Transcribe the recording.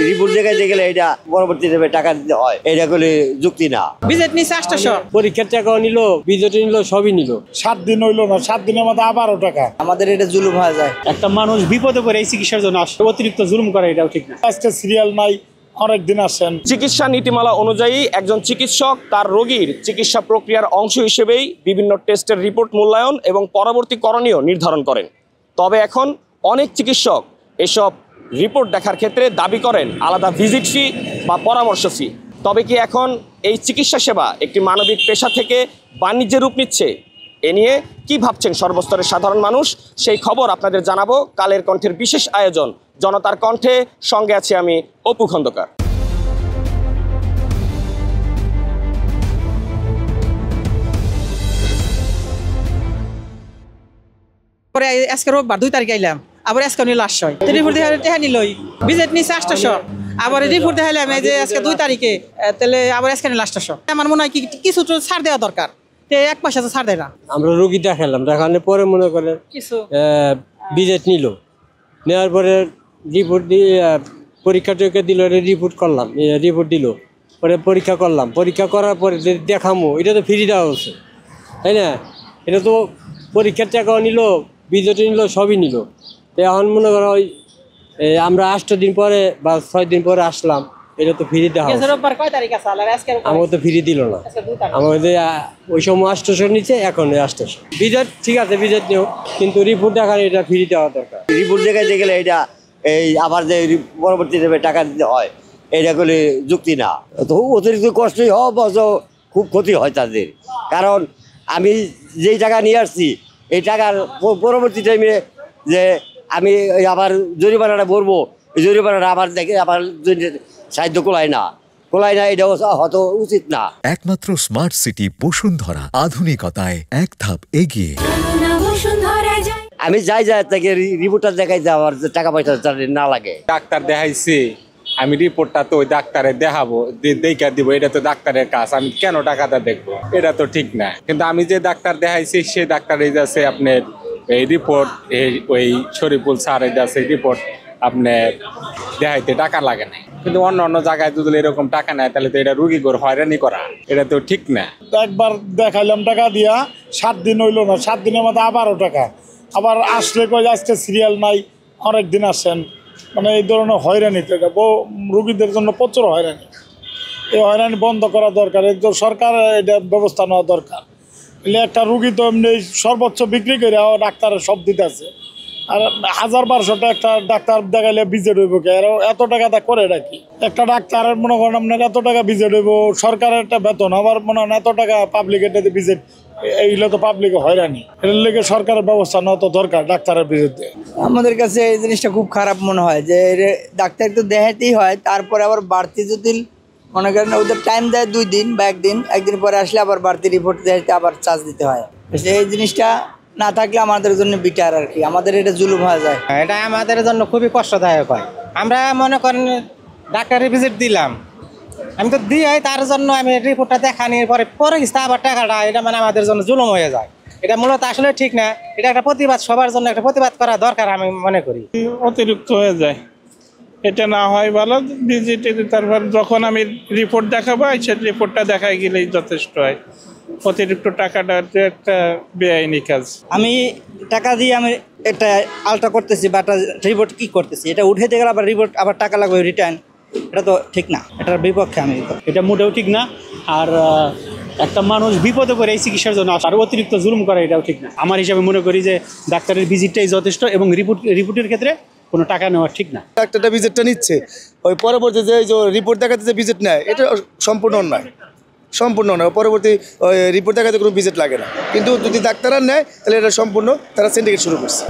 Report দেখাইতে গেলে এটা পরবর্তীতে টাকা দিতে হয়, এটা করলে যুক্তি না। বিজেট নিছে 800, পরীক্ষার টাকাও নিল, বিজেট নিল, সবই নিল। 7 দিন হইলো না, 7 দিনের মধ্যে আবারও টাকা। আমাদের এটা জুলুম হয়ে যায়। একটা মানুষ বিপদে পড়ে এই চিকিৎসার জন্য আসে, অতিরিক্ত জুলুম করে, এটাও ঠিক না। আজকে সিরিয়াল নাই, অনেক দিন আসেন। চিকিৎসা নীতিমালা অনুযায়ী একজন চিকিৎসক তার রোগীর চিকিৎসা প্রক্রিয়ার অংশ হিসেবেই বিভিন্ন টেস্টের রিপোর্ট মূল্যায়ন এবং পরবর্তী করণীয় নির্ধারণ করেন। তবে এখন অনেক চিকিৎসক এসব রিপোর্ট দেখার ক্ষেত্রে দাবি করেন আলাদা ভিজিট ফি বা পরামর্শ ফি। তবে কি এখন এই চিকিৎসা সেবা একটি মানবিক পেশা থেকে বাণিজ্যের রূপ নিচ্ছে? এ নিয়ে কি ভাবছেন সর্বস্তরের সাধারণ মানুষ, সেই খবর আপনাদের জানাবো কালের কণ্ঠের বিশেষ আয়োজন জনতার কণ্ঠে। সঙ্গে আছি আমি অপু খন্দকার। পরে আজকে রোববার 2 তারিখ আইলাম, আবার আজকে নিল 800, রিপোর্ট দেখা নিলই। বিজেট নিছে 800, আবার রিপোর্ট দেখাইলাম এই যে আজকে 2 তারিখে, তাহলে আবার আজকে নিল 800। আমার মনে হয় কিছু তো ছাড় দেওয়া দরকার, 1 মাস আছে ছাড় দেয় না। আমরা রোগী দেখালাম, দেখানোর পরে মনে করেন কিছু বিজেট নিল, নেওয়ার পরে রিপোর্ট দিয়ে পরীক্ষা টরীক্ষা দিল, রিপোর্ট করলাম, রিপোর্ট দিল, পরে পরীক্ষা করলাম, পরীক্ষা করার পরে দেখামো, এটা তো ফ্রি দেওয়া হচ্ছে, তাই না? এটা তো পরীক্ষার টাকাও নিল, বিজেট নিল, সবই নিল। এখন মনে করো ওই আমরা 8 দিন পরে বা 6 দিন পরে আসলাম, এটা তো ফ্রি দেওয়া হচ্ছে। আমাকে তো ফ্রি দিল না, আমাদের ওই সময় 800 নিচ্ছে, এখন 800। বিজেট ঠিক আছে, বিজেট নিও, কিন্তু রিপোর্ট দেখার এটা ফ্রি দেওয়া দরকার। রিপোর্ট দেখাইতে গেলে এটা আবার যে পরবর্তীতে টাকা দিতে হয়, এটা করলে যুক্তি না। তো অতিরিক্ত কষ্টই হোক, খুব ক্ষতি হয় তাদের। কারণ আমি যেই টাকা নিয়ে আসছি, এই টাকার পরবর্তী টাইমে যে আমি আবার জরিমানাটা ভরবো, এই জরিমানাটা আবার দেখে আবার সাহায্য কোলায় না, এটাও হয়তো উচিত না। একমাত্র স্মার্ট সিটি বসুন্ধরা, আধুনিকতায় এক ধাপ এগিয়ে। আমি যাই তাকে রিপোর্টটা দেখাইতে আমার টাকা পয়সা না লাগে। ডাক্তার দেখাইছি, আমি রিপোর্টটা তো ওই ডাক্তারে দেখাবো, দেখা দিব, এটা তো ডাক্তারের কাজ, আমি কেন টাকাটা দেখবো? এটা তো ঠিক না। কিন্তু আমি যে ডাক্তার দেখাইছি সে ডাক্তারে যাচ্ছে আপনার এই রিপোর্ট, ওই শরীফুল স্যার যাচ্ছে রিপোর্ট আপনার দেখাইতে টাকা লাগে না। কিন্তু অন্য অন্য জায়গায় যদি এরকম টাকা নেয়, তাহলে তো এটা রুগী করে হয়রানি করা, এটা তো ঠিক না। একবার দেখাইলাম টাকা দিয়া, 7 দিন হইলো না, 7 দিনের মধ্যে আবারও টাকা। আবার আসলে কই আজকে সিরিয়াল নাই, অনেক দিন আসেন। মানে এই ধরনের হয়রানি রুগীদের জন্য প্রচুর হয়রানি। এই হয়রানি বন্ধ করা দরকার, সরকার এটা ব্যবস্থা নেওয়া দরকার। এলে একটা রুগী তো এমনি সর্বোচ্চ বিক্রি করে ডাক্তারের সব দিতে আছে, আর 1000-1200 টাকা একটা ডাক্তার দেখাইলে ভিজিট হইব কি? আর এত টাকা তা করে নাকি? একটা ডাক্তারের মনে করেন আপনার এত টাকা ভিজিট হইব, সরকারের একটা বেতন, আবার মনে হয় এত টাকা পাবলিকের ভিজিট, এইগুলো তো পাবলিকে হয়রানি। এর লেগে সরকারের ব্যবস্থা নেওয়া তো দরকার ডাক্তারের বিরুদ্ধে। আমাদের কাছে এই জিনিসটা খুব খারাপ মনে হয় যে ডাক্তার তো দেখাতেই হয়, তারপরে আবার বাড়তি যদি মনে করেন ওদের টাইম দেয় 2 দিন বা 1 দিন, 1 দিন পরে আসলে আবার বাড়তি রিপোর্ট দেখাতে আবার চার্জ দিতে হয়। এই জিনিসটা না থাকলে আমাদের জন্য বিটার আর কি, আমাদের এটা জুলুম হয়ে যায়। এটা আমাদের জন্য খুবই কষ্টদায়ক হয়। আমরা মনে করেন ডাক্তারের ভিজিট দিলাম, আমি তো দিই, তার জন্য আমি রিপোর্টটা দেখানোর পরে আবার টাকাটা, এটা মানে আমাদের জন্য জুলুম হয়ে যায়। এটা মূলত আসলে ঠিক না। এটা একটা প্রতিবাদ, সবার জন্য একটা প্রতিবাদ করা দরকার আমি মনে করি। অতিরিক্ত হয়ে যায়, এটা না হয় ভালো। ভিজিটে তারপর যখন আমি রিপোর্ট দেখাবো, সেই রিপোর্টটা দেখাই গেলেই যথেষ্ট হয়। অতিরিক্ত টাকাটা একটা বেআইনি কাজ। আমি টাকা দিয়ে আমি একটা আলট্রা করতেছি বা একটা রিপোর্ট কি করতেছি, এটা উঠাইতে গেলে আবার রিপোর্ট আবার টাকা লাগবে রিটার্ন, এটা তো ঠিক না, এটার বিপক্ষে আমি। এটা মোটেও ঠিক না। আর একটা মানুষ বিপদে পড়ে এই চিকিৎসার জন্য আর অতিরিক্ত জুলুম করা, এটাও ঠিক না। আমার হিসাবে মনে করি যে ডাক্তারের ভিজিটটাই যথেষ্ট, এবং রিপোর্টের ক্ষেত্রে কোনো টাকা নেওয়া ঠিক না। ডাক্তারটা ভিজিটটা নিচ্ছে, ওই পরবর্তী যে রিপোর্ট দেখাতে যে ভিজিট নেয়, এটা সম্পূর্ণ অন্যায়, সম্পূর্ণ নয়। পরবর্তী ওই রিপোর্ট দেখাতে কোনো ভিজিট লাগে না, কিন্তু যদি ডাক্তাররা নেয় তাহলে এটা সম্পূর্ণ তারা সিন্ডিকেট শুরু করছে।